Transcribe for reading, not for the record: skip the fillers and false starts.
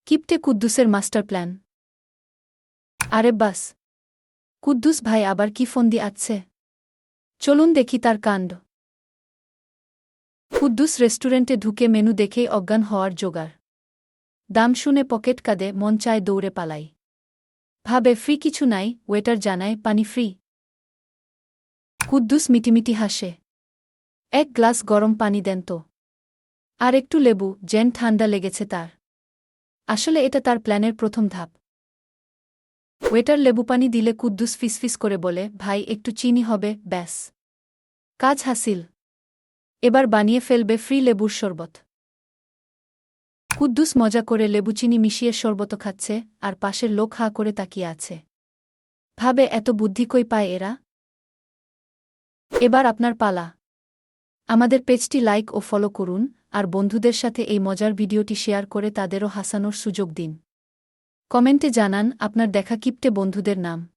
কিপ্টে কুদ্দুসের master plan. আরে বাস, কুদ্দুস ভাই আবার কি ফন্দি আছে? চলুন দেখি তার কাণ্ড। কুদ্দুস রেস্টুরেন্টে ঢুকে মেনু দেখেই অজ্ঞান হওয়ার জোগাড়। দাম শুনে পকেট কাঁদে, মন চায় দৌড়ে পালাই। ভাবে ফ্রি কিছু নাই, ওয়েটার জানায় পানি ফ্রি। কুদ্দুস মিটিমিটি হাসে। এক গ্লাস গরম পানি দেন তো। আর একটু লেবু, জেন ঠান্ডা লেগেছে তার। আসলে এটা তার প্ল্যানের প্রথম ধাপ। ওয়েটার লেবুপানি দিলে কুদ্দুস ফিসফিস করে বলে, ভাই একটু চিনি হবে, ব্যাস। কাজ হাসিল। এবার বানিয়ে ফেলবে ফ্রি লেবুর শরবত। কুদ্দুস মজা করে লেবুচিনি মিশিয়ে শরবত খাচ্ছে, আর পাশের লোক হাঁ করে তাকিয়ে আছে। ভাবে এত বুদ্ধি কই পায় এরা? এবার আপনার পালা। আমাদের পেজটি লাইক ও ফলো করুন, আর বন্ধুদের সাথে এই মজার ভিডিওটি শেয়ার করে তাদেরও হাসানোর সুযোগ দিন। কমেন্টে জানান আপনার দেখা কিপ্টে বন্ধুদের নাম।